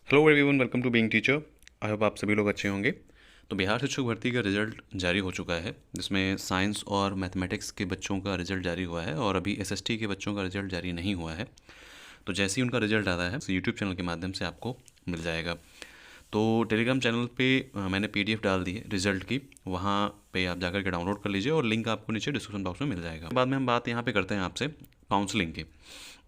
Hello everyone, welcome to being teacher. I hope आप सभी लोग अच्छे होंगे। तो बिहार शिक्षक भर्ती का रिजल्ट जारी हो चुका है, जिसमें साइंस और मैथमेटिक्स के बच्चों का रिजल्ट जारी हुआ है और अभी एसएसटी के बच्चों का रिजल्ट जारी नहीं हुआ है। तो जैसे ही उनका रिजल्ट आता है यूट्यूब चैनल के माध्यम से आपको मिल जाएगा। तो टेलीग्राम चैनल पे मैंने पीडीएफ डाल दी है रिजल्ट की, वहाँ पे आप जाकर के डाउनलोड कर लीजिए और लिंक आपको नीचे डिस्क्रिप्शन बॉक्स में मिल जाएगा। बाद में हम बात यहाँ पे करते हैं आपसे काउंसलिंग की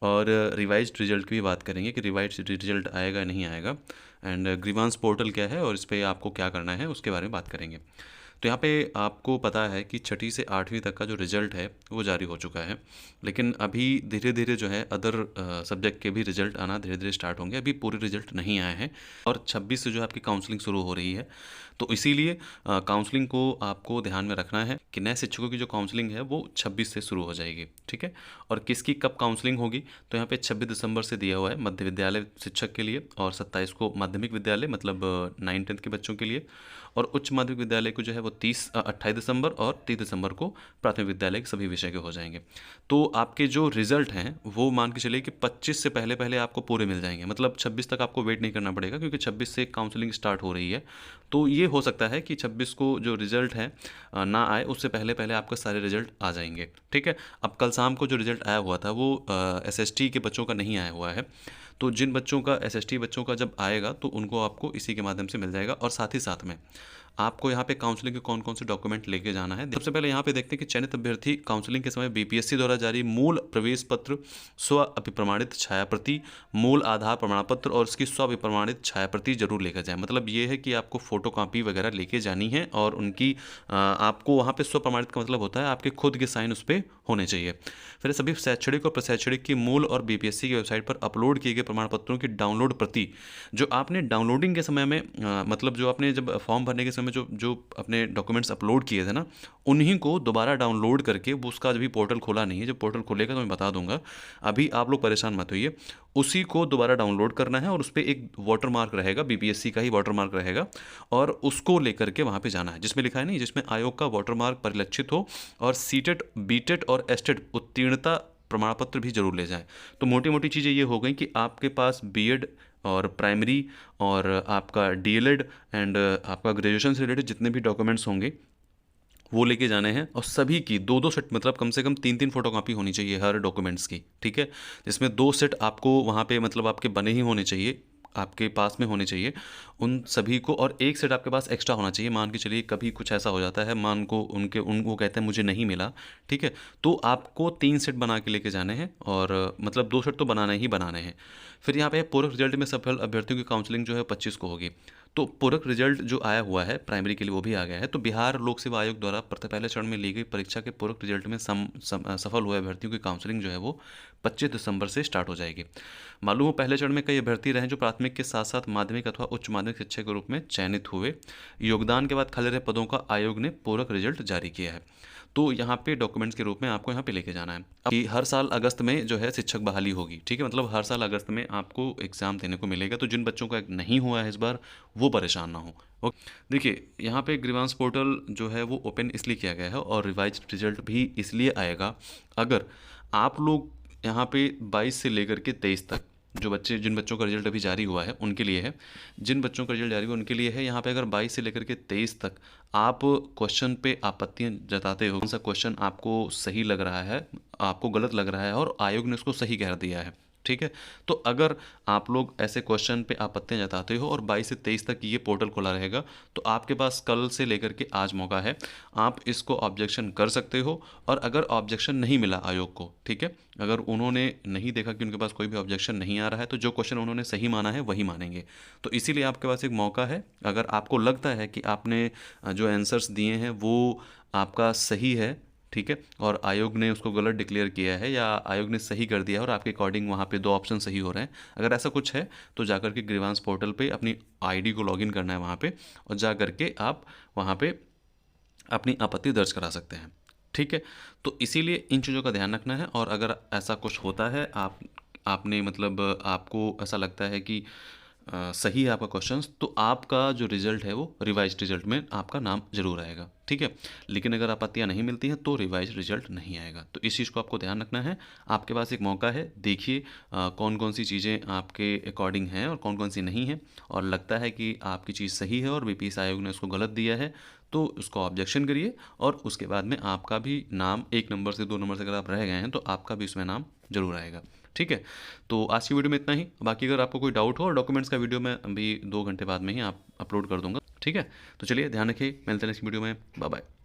और रिवाइज्ड रिजल्ट की भी बात करेंगे कि रिवाइज्ड रिजल्ट आएगा नहीं आएगा, एंड ग्रीवांस पोर्टल क्या है और इस पर आपको क्या करना है उसके बारे में बात करेंगे। तो यहाँ पे आपको पता है कि छठी से आठवीं तक का जो रिज़ल्ट है वो जारी हो चुका है, लेकिन अभी धीरे धीरे जो है अदर सब्जेक्ट के भी रिज़ल्ट आना धीरे धीरे स्टार्ट होंगे। अभी पूरे रिज़ल्ट नहीं आए हैं और 26 से जो है आपकी काउंसलिंग शुरू हो रही है। तो इसीलिए काउंसलिंग को आपको ध्यान में रखना है कि नए शिक्षकों की जो काउंसलिंग है वो 26 से शुरू हो जाएगी, ठीक है। और किसकी कब काउंसलिंग होगी, तो यहाँ पे 26 दिसंबर से दिया हुआ है मध्य विद्यालय शिक्षक के लिए, और 27 को माध्यमिक विद्यालय मतलब 9th-10th के बच्चों के लिए, और उच्च माध्यमिक विद्यालय को जो है वो 28 दिसंबर और 30 दिसंबर को प्राथमिक विद्यालय के सभी विषय के हो जाएंगे। तो आपके जो रिजल्ट हैं वो मान के चलिए कि 25 से पहले पहले आपको पूरे मिल जाएंगे, मतलब 26 तक आपको वेट नहीं करना पड़ेगा, क्योंकि 26 से काउंसलिंग स्टार्ट हो रही है। तो ये हो सकता है कि 26 को जो रिजल्ट है ना आए, उससे पहले पहले आपका सारे रिजल्ट आ जाएंगे, ठीक है। अब कल शाम को जो रिजल्ट आया हुआ था वो एसएसटी के बच्चों का नहीं आया हुआ है। तो जिन बच्चों का एसएसटी बच्चों का जब आएगा तो उनको आपको इसी के माध्यम से मिल जाएगा। और साथ ही साथ में आपको यहाँ पे काउंसलिंग के कौन कौन से डॉक्यूमेंट लेके जाना है, सबसे पहले यहाँ पे देखते हैं कि चयनित अभ्यर्थी काउंसलिंग के समय बीपीएससी द्वारा जारी मूल प्रवेश पत्र, स्व अभिप्रमाणित छायाप्रति, मूल आधार प्रमाण पत्र और उसकी स्व अभिप्रमाणित छायाप्रति जरूर लेकर जाए। मतलब ये है कि आपको फोटो कॉपी वगैरह लेके जानी है और उनकी आपको वहाँ पे स्व प्रमाणित का मतलब होता है आपके खुद के साइन उस पर होने चाहिए। फिर सभी शैक्षणिक और प्रशैक्षणिक की मूल और बीपीएससी की वेबसाइट पर अपलोड किए गए प्रमाण पत्रों की डाउनलोड प्रति, जो आपने डाउनलोडिंग के समय में मतलब जो आपने जब फॉर्म भरने के समय जो जो अपने डॉक्यूमेंट्स अपलोड किए थे ना, उन्हीं को दोबारा डाउनलोड करके, वो उसका अभी पोर्टल खोला नहीं है, जब पोर्टल खुलेगा तो मैं बता दूंगा, अभी आप लोग परेशान मत होइए। उसी को दोबारा डाउनलोड करना है और उस पर एक वाटर मार्क रहेगा, बीपीएससी का ही वाटर मार्क रहेगा, और उसको लेकर के वहाँ पे जाना है, जिसमें लिखा है नहीं, जिसमें आयोग का वाटर मार्क परिलक्षित हो और सीटेट, बीटेट और एस्टेट उत्तीर्णता प्रमाण पत्र भी जरूर ले जाएं। तो मोटी मोटी चीज़ें ये हो गई कि आपके पास बीएड और प्राइमरी और आपका डीएलएड एंड आपका ग्रेजुएशन से रिलेटेड जितने भी डॉक्यूमेंट्स होंगे वो लेके जाने हैं, और सभी की दो दो सेट, मतलब कम से कम तीन तीन फोटोकॉपी होनी चाहिए हर डॉक्यूमेंट्स की, ठीक है। जिसमें दो सेट आपको वहाँ पे मतलब आपके बने ही होने चाहिए, आपके पास में होने चाहिए उन सभी को, और एक सेट आपके पास एक्स्ट्रा होना चाहिए। मान के चलिए कभी कुछ ऐसा हो जाता है, मान को उनको कहते हैं मुझे नहीं मिला, ठीक है, तो आपको 3 सेट बना के लेके जाने हैं, और मतलब 2 सेट तो बनाने ही बनाने हैं। फिर यहाँ पे पूरक रिजल्ट में सफल अभ्यर्थियों की काउंसलिंग जो है 25 को होगी। तो पूरक रिजल्ट जो आया हुआ है प्राइमरी के लिए वो भी आ गया है। तो बिहार लोक सेवा आयोग द्वारा पहले चरण में ली गई परीक्षा के पूरक रिजल्ट में सफल हुए अभ्यर्थियों की काउंसलिंग जो है वो 25 दिसंबर से स्टार्ट हो जाएगी। मालूम हो पहले चरण में कई अभ्यर्थी रहे जो प्राथमिक के साथ साथ माध्यमिक अथवा उच्च माध्यमिक शिक्षक के रूप में चयनित हुए। योगदान के बाद खाली रहे पदों का आयोग ने पूरक रिजल्ट जारी किया है। तो यहाँ पे डॉक्यूमेंट्स के रूप में आपको यहाँ पे लेके जाना है। अब हर साल अगस्त में जो है शिक्षक बहाली होगी, ठीक है, मतलब हर साल अगस्त में आपको एग्जाम देने को मिलेगा। तो जिन बच्चों का नहीं हुआ है इस बार वो परेशान ना हो। ओके, देखिए यहाँ पे ग्रीवांस पोर्टल जो है वो ओपन इसलिए किया गया है और रिवाइज रिजल्ट भी इसलिए आएगा, अगर आप लोग यहाँ पे 22 से लेकर के 23 तक जो बच्चे, जिन बच्चों का रिजल्ट अभी जारी हुआ है उनके लिए है, जिन बच्चों का रिजल्ट जारी हुआ उनके लिए है। यहाँ पे अगर 22 से लेकर के 23 तक आप क्वेश्चन पे आपत्तियाँ जताते हो, कौन सा क्वेश्चन आपको सही लग रहा है, आपको गलत लग रहा है और आयोग ने उसको सही कह दिया है, ठीक है। तो अगर आप लोग ऐसे क्वेश्चन पे आपत्तियां जताते हो और 22 से 23 तक ये पोर्टल खुला रहेगा, तो आपके पास कल से लेकर के आज मौका है, आप इसको ऑब्जेक्शन कर सकते हो। और अगर ऑब्जेक्शन नहीं मिला आयोग को, ठीक है, अगर उन्होंने नहीं देखा कि उनके पास कोई भी ऑब्जेक्शन नहीं आ रहा है, तो जो क्वेश्चन उन्होंने सही माना है वही मानेंगे। तो इसीलिए आपके पास एक मौका है, अगर आपको लगता है कि आपने जो आंसर्स दिए हैं वो आपका सही है, ठीक है, और आयोग ने उसको गलत डिक्लेयर किया है या आयोग ने सही कर दिया है और आपके अकॉर्डिंग वहाँ पे 2 ऑप्शन सही हो रहे हैं, अगर ऐसा कुछ है तो जाकर के ग्रीवांस पोर्टल पे अपनी आईडी को लॉगिन करना है वहाँ पे, और जा करके आप वहाँ पे अपनी आपत्ति दर्ज करा सकते हैं, ठीक है। तो इसीलिए इन चीज़ों का ध्यान रखना है, और अगर ऐसा कुछ होता है आपने मतलब आपको ऐसा लगता है कि सही है आपका क्वेश्चन, तो आपका जो रिज़ल्ट है वो रिवाइज्ड रिज़ल्ट में आपका नाम जरूर आएगा। ठीक है। लेकिन अगर आपत्तियाँ नहीं मिलती हैं तो रिवाइज़ रिज़ल्ट नहीं आएगा। तो इस चीज़ को आपको ध्यान रखना है। आपके पास एक मौका है, देखिए कौन-कौन सी चीज़ें आपके अकॉर्डिंग हैं और कौन-कौन सी नहीं हैं, और लगता है कि आपकी चीज़ सही है और बीपीएससी आयोग ने उसको गलत दिया है, तो उसको ऑब्जेक्शन करिए और उसके बाद में आपका भी नाम 1 नंबर से 2 नंबर से अगर आप रह गए हैं तो आपका भी उसमें नाम ज़रूर आएगा। ठीक है? तो आज की वीडियो में इतना ही। बाकी अगर आपको कोई डाउट हो, और डॉक्यूमेंट्स का वीडियो मैं अभी 2 घंटे बाद में ही आप अपलोड कर दूँगा। ठीक है? तो चलिए ध्यान रखिए, मिलते हैं नेक्स्ट वीडियो में। Bye bye.